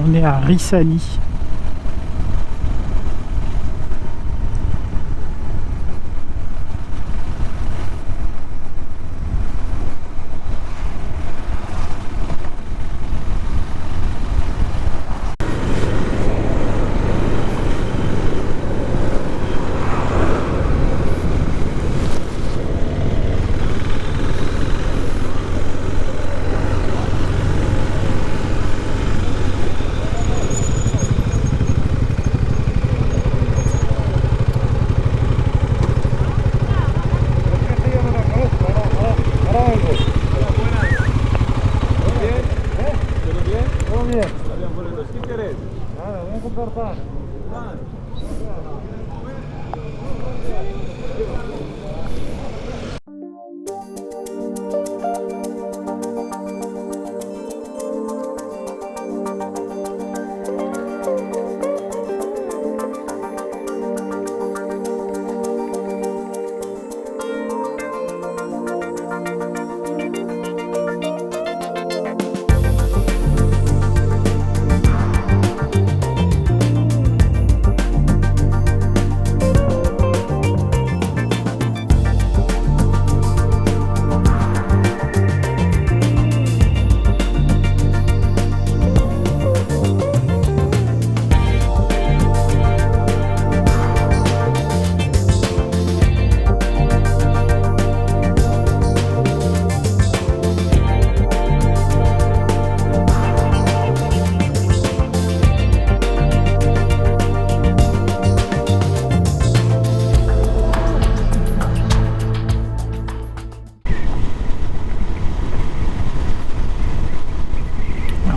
On est à Rissani.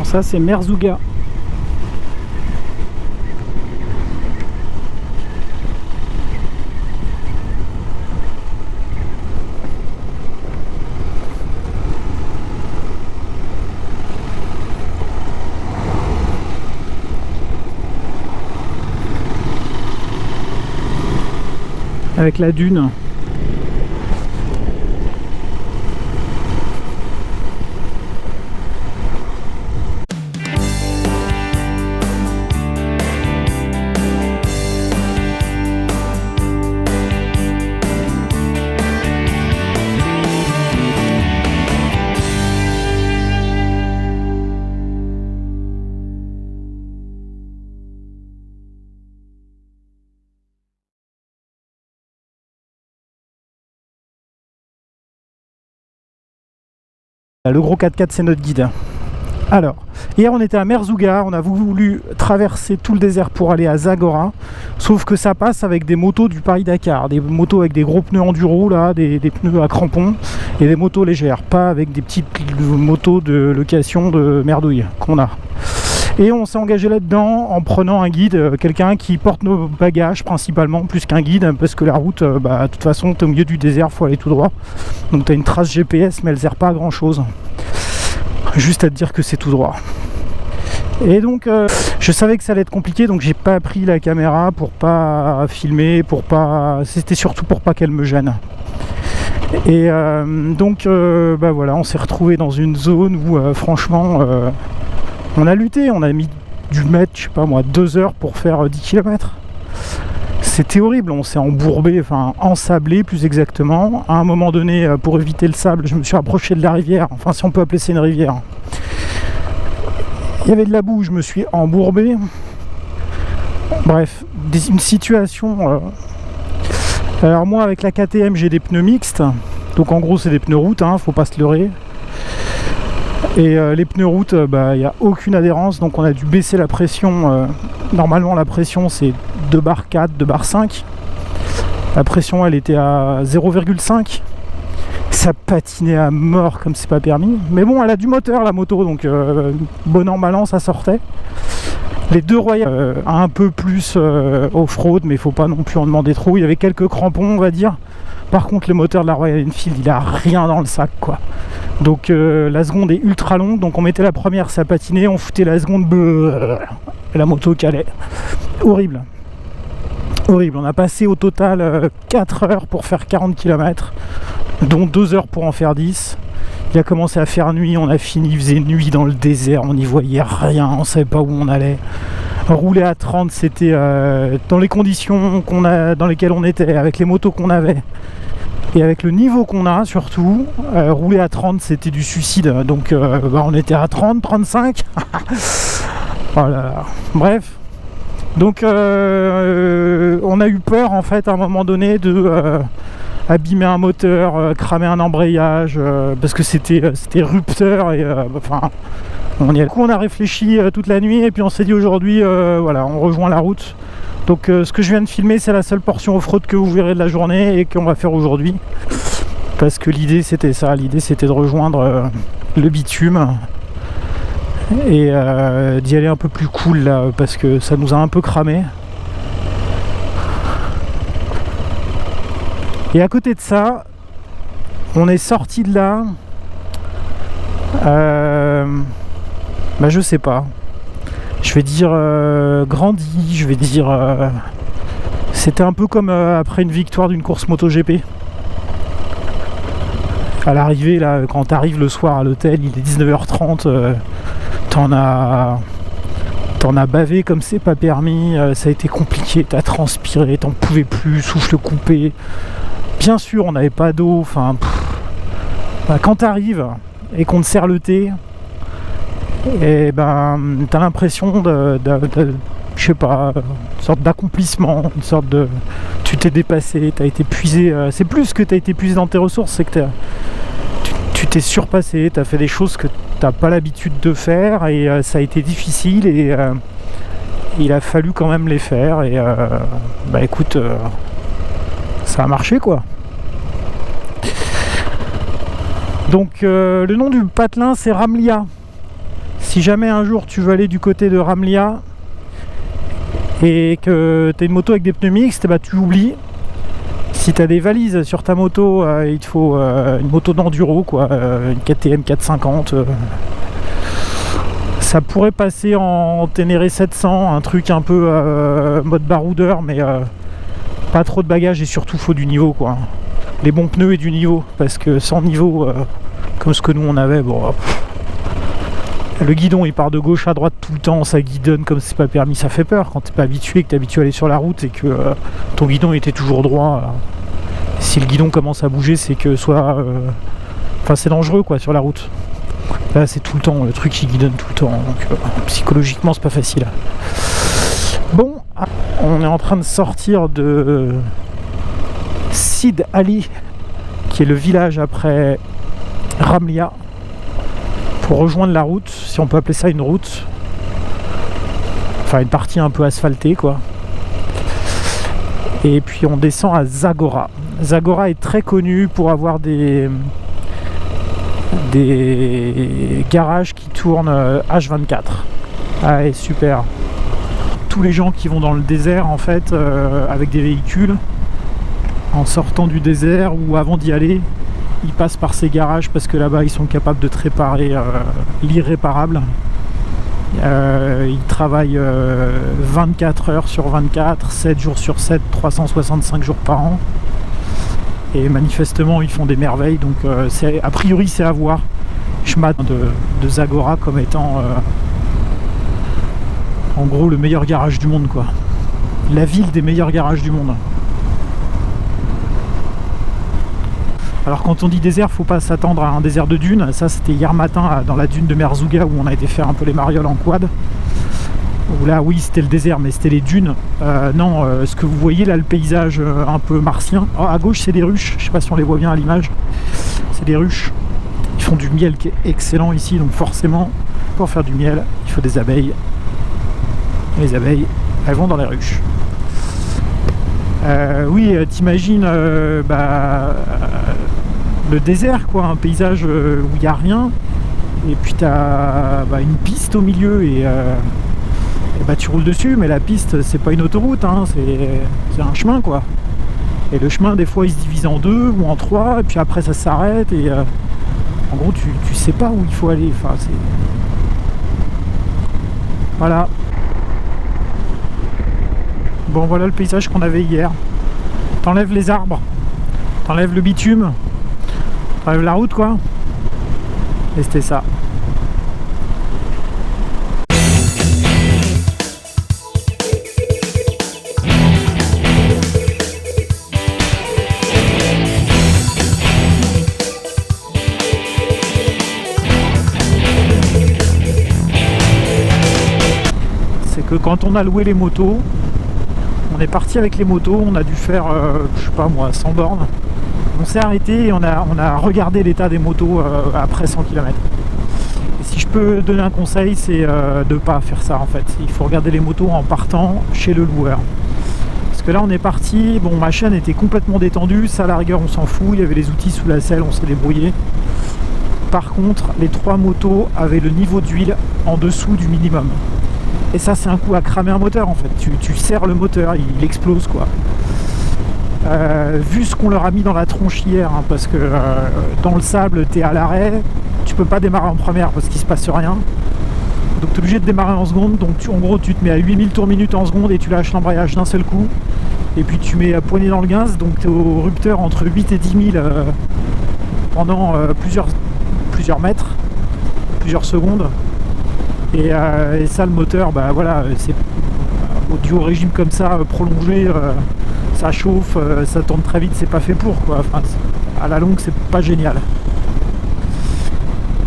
Ça c'est Merzouga. Avec la dune. Le gros 4x4 c'est notre guide. Alors, hier on était à Merzouga, on a voulu traverser tout le désert pour aller à Zagora, sauf que ça passe avec des motos du Paris-Dakar, des motos avec des gros pneus enduro, là, des pneus à crampons, et des motos légères, pas avec des petites motos de location de merdouille qu'on a. Et on s'est engagé là-dedans en prenant un guide, quelqu'un qui porte nos bagages principalement, plus qu'un guide, parce que la route, de toute façon, t'es au milieu du désert, faut aller tout droit. Donc t'as une trace GPS, mais elle sert pas à grand chose. Juste à te dire que c'est tout droit. Et donc, je savais que ça allait être compliqué, donc j'ai pas pris la caméra pour pas filmer, c'était surtout pour pas qu'elle me gêne. Et donc, voilà, on s'est retrouvé dans une zone où, franchement... on a lutté, on a mis dû mettre, je sais pas moi, 2 heures pour faire 10 km. C'était horrible, on s'est embourbé, enfin ensablé plus exactement. À un moment donné, pour éviter le sable, je me suis approché de la rivière, enfin si on peut appeler ça une rivière. Il y avait de la boue, je me suis embourbé. Bref, une situation... Alors moi avec la KTM j'ai des pneus mixtes, donc en gros c'est des pneus route, faut pas se leurrer. Et les pneus route, il n'y a aucune adhérence, donc on a dû baisser la pression. Normalement la pression c'est 2 bar 4, 2 bar 5. La pression elle était à 0,5. Ça patinait à mort comme c'est pas permis. Mais bon, elle a du moteur la moto, donc bon an mal an ça sortait. Les 2 Royal un peu plus off-road, mais il faut pas non plus en demander trop. Il y avait quelques crampons on va dire. Par contre le moteur de la Royal Enfield il a rien dans le sac quoi. Donc la seconde est ultra longue, donc on mettait la première ça patinait, on foutait la seconde et la moto calait. Horrible. Horrible, on a passé au total 4 heures pour faire 40 km, dont 2 heures pour en faire 10. Il a commencé à faire nuit, on a fini, il faisait nuit dans le désert, on n'y voyait rien, on savait pas où on allait. Rouler à 30, c'était dans les conditions dans lesquelles on était, avec les motos qu'on avait et avec le niveau qu'on a surtout, rouler à 30 c'était du suicide. Donc on était à 30, 35. Oh là là. Bref. Donc on a eu peur en fait à un moment donné de abîmer un moteur, cramer un embrayage, parce que c'était rupteur et enfin on y a. Du coup on a réfléchi toute la nuit et puis on s'est dit aujourd'hui voilà, on rejoint la route. Donc ce que je viens de filmer c'est la seule portion off-road que vous verrez de la journée et qu'on va faire aujourd'hui, parce que l'idée c'était ça, l'idée c'était de rejoindre le bitume et d'y aller un peu plus cool là, parce que ça nous a un peu cramé. Et à côté de ça, on est sorti de là, bah je sais pas, je vais dire grandi, je vais dire c'était un peu comme après une victoire d'une course MotoGP. À l'arrivée là, quand t'arrives le soir à l'hôtel, il est 19h30, t'en as bavé comme c'est pas permis, ça a été compliqué, t'as transpiré, t'en pouvais plus, souffle coupé. Bien sûr, on n'avait pas d'eau, enfin... Bah, quand t'arrives et qu'on te sert le thé, et ben t'as l'impression je sais pas, une sorte d'accomplissement, une sorte de... Tu t'es dépassé, t'as été épuisé, c'est plus que t'as été épuisé dans tes ressources, c'est que tu t'es surpassé, t'as fait des choses que t'as pas l'habitude de faire et ça a été difficile et il a fallu quand même les faire et bah écoute... ça a marché quoi. Donc le nom du patelin c'est Ramlia. Si jamais un jour tu veux aller du côté de Ramlia et que tu as une moto avec des pneus mixtes, bah tu oublies. Si tu as des valises sur ta moto, il te faut une moto d'enduro quoi, une KTM 450. Ça pourrait passer en Ténéré 700, un truc un peu mode baroudeur, mais pas trop de bagages et surtout faut du niveau quoi. Les bons pneus et du niveau, parce que sans niveau comme ce que nous on avait, bon le guidon il part de gauche à droite tout le temps, ça guidonne comme c'est pas permis, ça fait peur quand t'es pas habitué, que t'es habitué à aller sur la route et que ton guidon était toujours droit. Si le guidon commence à bouger, c'est que soit enfin c'est dangereux quoi sur la route. Là c'est tout le temps le truc qui guidonne tout le temps, donc psychologiquement c'est pas facile. Bon, on est en train de sortir de Sid Ali, qui est le village après Ramlia, pour rejoindre la route, si on peut appeler ça une route. Enfin une partie un peu asphaltée quoi. Et puis on descend à Zagora. Zagora est très connu pour avoir des garages qui tournent H24. Ah et super. Tous les gens qui vont dans le désert en fait avec des véhicules, en sortant du désert ou avant d'y aller, ils passent par ces garages parce que là-bas ils sont capables de te réparer l'irréparable. Ils travaillent 24 heures sur 24, 7 jours sur 7, 365 jours par an. Et manifestement ils font des merveilles, donc a priori c'est à voir. Je m'attends de Zagora comme étant en gros le meilleur garage du monde quoi. La ville des meilleurs garages du monde. Alors quand on dit désert, faut pas s'attendre à un désert de dunes. Ça c'était hier matin dans la dune de Merzouga où on a été faire un peu les marioles en quad. Où là oui c'était le désert mais c'était les dunes. Non, ce que vous voyez là, le paysage un peu martien. Oh, à gauche c'est des ruches, je sais pas si on les voit bien à l'image. C'est des ruches. Ils font du miel qui est excellent ici, donc forcément pour faire du miel il faut des abeilles. Et les abeilles elles vont dans les ruches. Oui, t'imagines le désert quoi, un paysage où il n'y a rien et puis t'as une piste au milieu et tu roules dessus, mais la piste c'est pas une autoroute hein, c'est un chemin quoi, et le chemin des fois il se divise en 2 ou en 3 et puis après ça s'arrête et en gros tu sais pas où il faut aller, enfin c'est... Voilà. Bon voilà le paysage qu'on avait hier. T'enlèves les arbres, t'enlèves le bitume, t'enlèves la route quoi. Et c'était ça. C'est que quand on a loué les motos, on est parti avec les motos, on a dû faire, je sais pas moi, 100 bornes. On s'est arrêté et on a regardé l'état des motos après 100 km. Et si je peux donner un conseil, c'est de ne pas faire ça en fait. Il faut regarder les motos en partant chez le loueur. Parce que là on est parti, bon ma chaîne était complètement détendue, ça à la rigueur on s'en fout, il y avait les outils sous la selle, on s'est débrouillé. Par contre, les 3 motos avaient le niveau d'huile en dessous du minimum. Et ça c'est un coup à cramer un moteur en fait, tu serres le moteur, il explose quoi. Vu ce qu'on leur a mis dans la tronche hier, hein, parce que dans le sable tu es à l'arrêt, tu peux pas démarrer en première parce qu'il se passe rien. Donc tu es obligé de démarrer en seconde, donc en gros tu te mets à 8000 tours minute en seconde et tu lâches l'embrayage d'un seul coup. Et puis tu mets à poignée dans le gaz, donc tu es au rupteur entre 8 et 10 000 pendant plusieurs mètres, plusieurs secondes. Et ça le moteur, bah voilà, c'est dû au régime comme ça prolongé, ça chauffe, ça tourne très vite, c'est pas fait pour quoi. Enfin, à la longue c'est pas génial.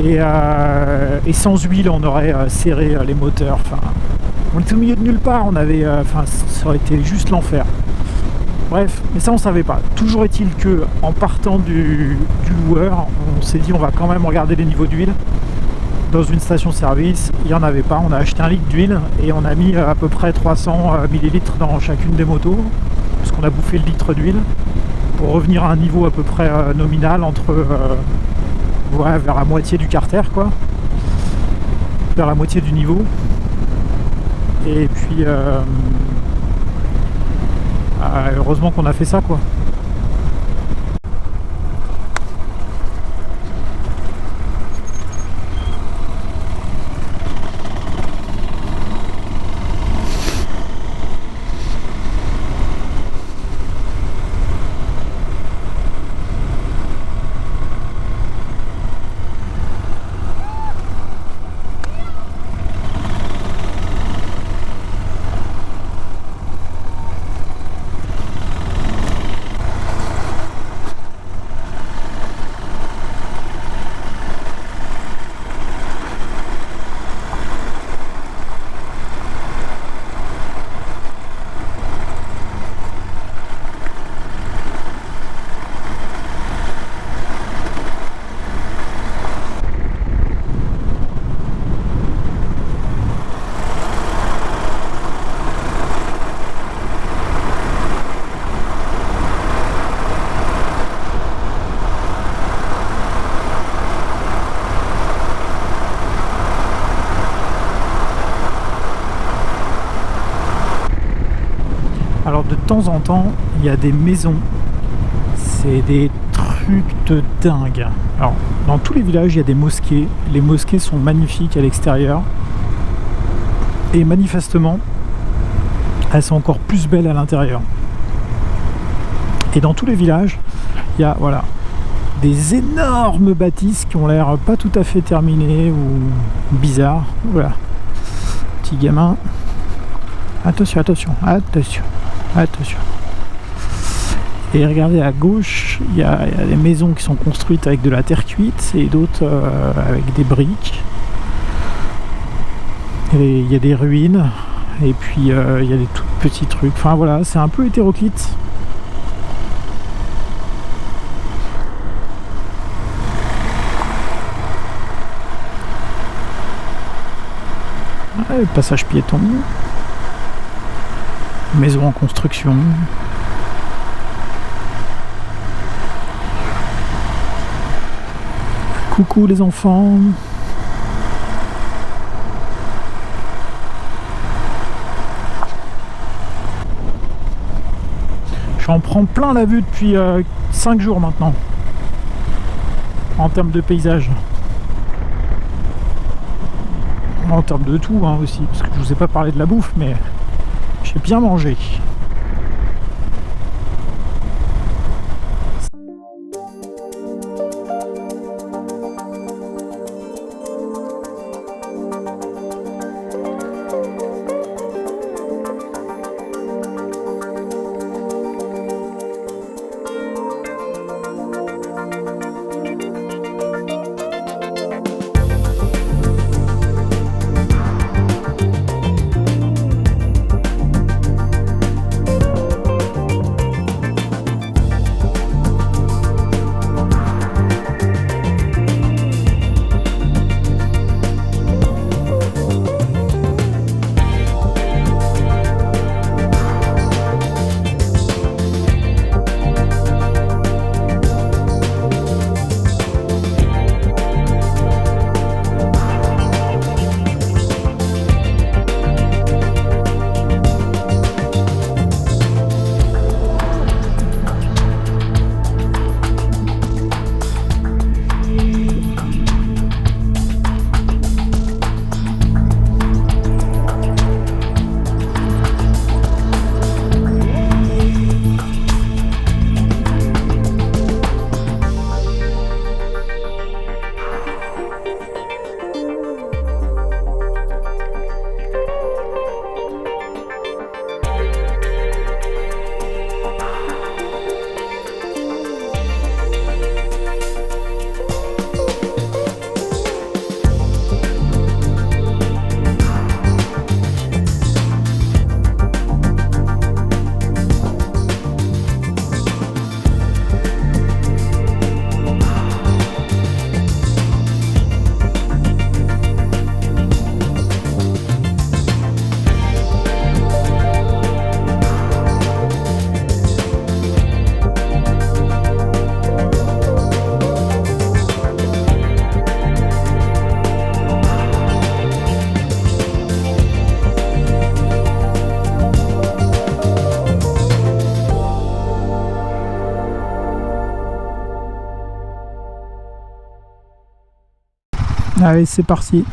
Et sans huile on aurait serré les moteurs. Enfin, on était au milieu de nulle part, on avait, ça aurait été juste l'enfer. Bref, mais ça on savait pas. Toujours est-il que en partant du loueur, on s'est dit on va quand même regarder les niveaux d'huile. Dans une station-service, il n'y en avait pas, on a acheté 1 litre d'huile et on a mis à peu près 300 ml dans chacune des motos, parce qu'on a bouffé le litre d'huile, pour revenir à un niveau à peu près nominal entre ouais, vers la moitié du carter quoi, vers la moitié du niveau. Et puis heureusement qu'on a fait ça quoi. Alors de temps en temps, il y a des maisons, c'est des trucs de dingue. Alors dans tous les villages, il y a des mosquées. Les mosquées sont magnifiques à l'extérieur. Et manifestement, elles sont encore plus belles à l'intérieur. Et dans tous les villages, il y a voilà, des énormes bâtisses qui ont l'air pas tout à fait terminées ou bizarres. Voilà, petit gamin. Attention, attention, attention. Attention. Et regardez à gauche, il y a des maisons qui sont construites avec de la terre cuite et d'autres avec des briques. Et il y a des ruines et puis il y a des tout petits trucs. Enfin voilà, c'est un peu hétéroclite. Ouais, le passage piéton. Maison en construction. Coucou les enfants. J'en prends plein la vue depuis 5 jours maintenant. En termes de paysage. En termes de tout hein, aussi. Parce que je vous ai pas parlé de la bouffe, mais j'ai bien mangé. Allez, c'est parti.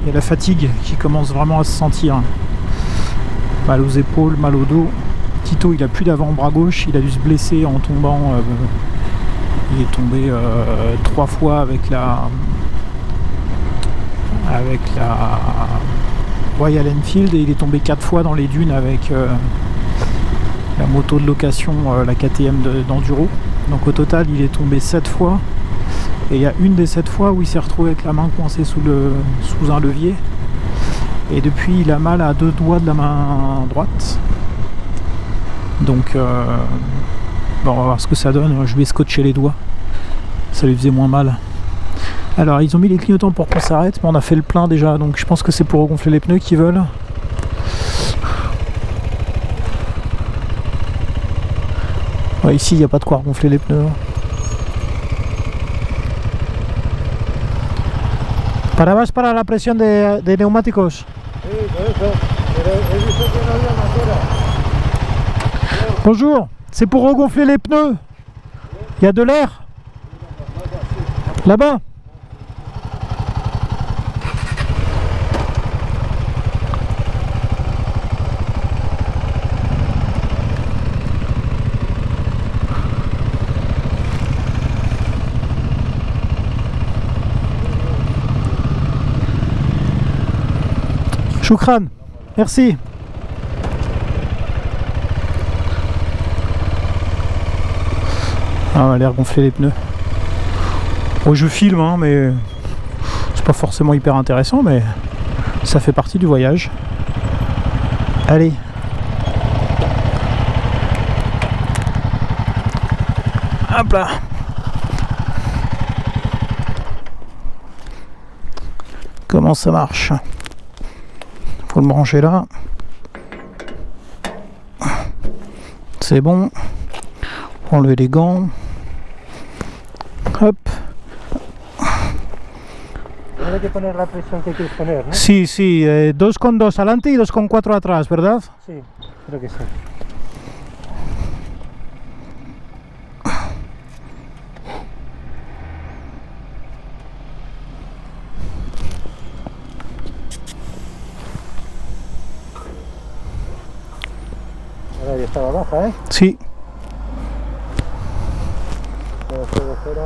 Il y a la fatigue qui commence vraiment à se sentir. Mal aux épaules, mal au dos. Tito, il a plus d'avant-bras gauche, il a dû se blesser en tombant. Il est tombé 3 fois avec la Royal Enfield, et il est tombé 4 fois dans les dunes avec la moto de location, la KTM d'enduro. Donc au total, il est tombé 7 fois. Et il y a une des 7 fois où il s'est retrouvé avec la main coincée sous un levier. Et depuis, il a mal à 2 doigts de la main droite. Donc, bon, on va voir ce que ça donne. Je vais scotcher les doigts. Ça lui faisait moins mal. Alors, ils ont mis les clignotants pour qu'on s'arrête, mais on a fait le plein déjà. Donc, je pense que c'est pour regonfler les pneus qu'ils veulent. Ouais, ici, il n'y a pas de quoi regonfler les pneus. ¿Parabas para la presión de neumáticos? Sí, por eso. Pero he visto que no había manguera. Bonjour, c'est pour regonfler les pneus. Il y a de l'air là-bas. Choukran, merci. Ah, on va aller regonfler les pneus. Bon, je filme, hein, mais c'est pas forcément hyper intéressant, mais ça fait partie du voyage. Allez. Hop là. Comment ça marche? Faut le brancher là. C'est bon. Enlever les gants. Hop. Hay que poner la presión que quieres poner, ¿no? Sí, sí, 2,2 adelante y 2,4 atrás, ¿verdad? Sí, creo que sí. Ahora ya estaba baja, ¿eh? Sí. Todo fuera.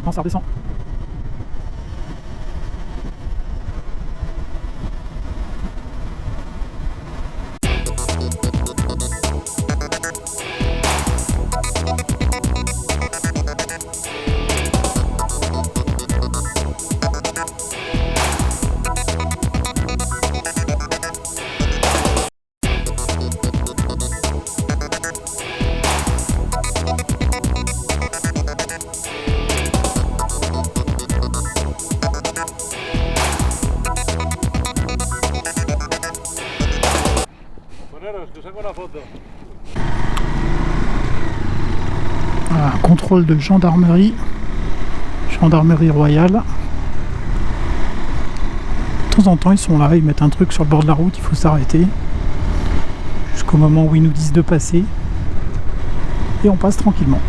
Non, ça redescend. Voilà, contrôle de gendarmerie royale. De temps en temps ils sont là, ils mettent un truc sur le bord de la route, il faut s'arrêter jusqu'au moment où ils nous disent de passer et on passe tranquillement.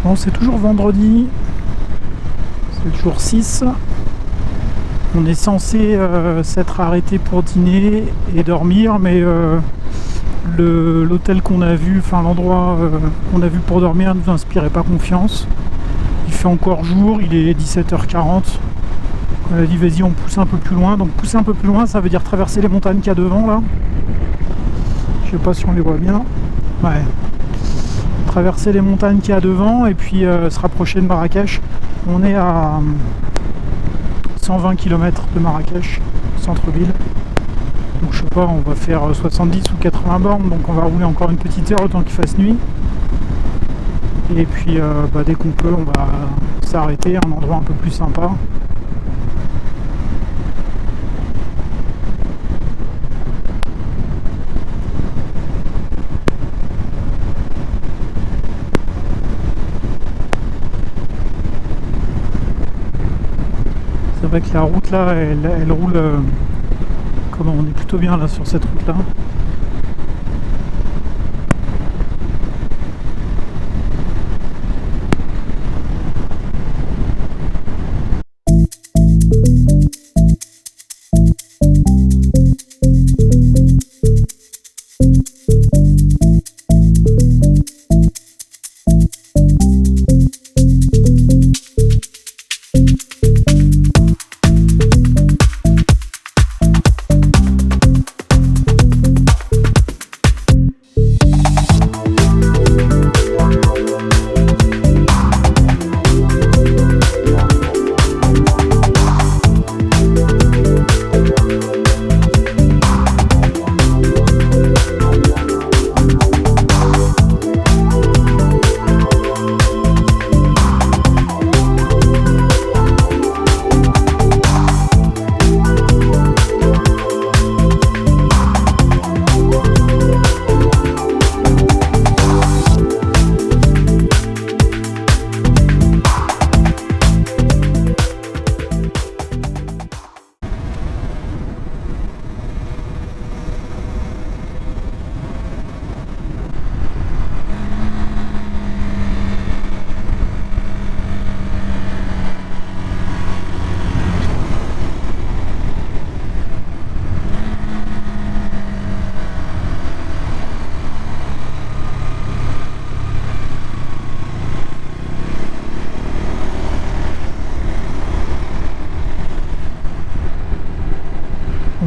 Bon, c'est toujours vendredi, c'est le jour 6. On est censé s'être arrêté pour dîner et dormir, mais l'hôtel qu'on a vu, enfin l'endroit qu'on a vu pour dormir ne nous inspirait pas confiance. Il fait encore jour, il est 17h40. On a dit vas-y, on pousse un peu plus loin. Donc pousser un peu plus loin, ça veut dire traverser les montagnes qu'il y a devant là. Je sais pas si on les voit bien. Ouais. Traverser les montagnes qu'il y a devant et puis se rapprocher de Marrakech. On est à 120 km de Marrakech, centre-ville. Donc je sais pas, on va faire 70 ou 80 bornes, donc on va rouler encore une petite heure le temps qu'il fasse nuit. Et puis dès qu'on peut, on va s'arrêter à un endroit un peu plus sympa. C'est vrai que la route là, elle roule. Comment on est plutôt bien là sur cette route là.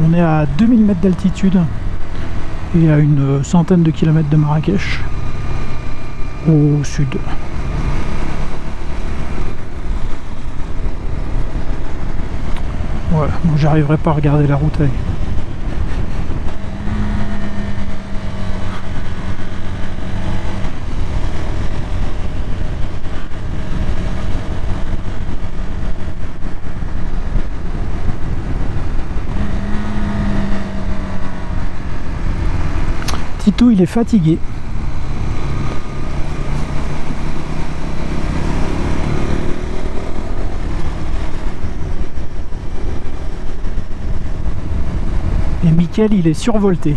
On est à 2000 mètres d'altitude et à une centaine de kilomètres de Marrakech, au sud. Ouais, bon, j'arriverai pas à regarder la route avec. Titou, il est fatigué. Et Mickaël, il est survolté.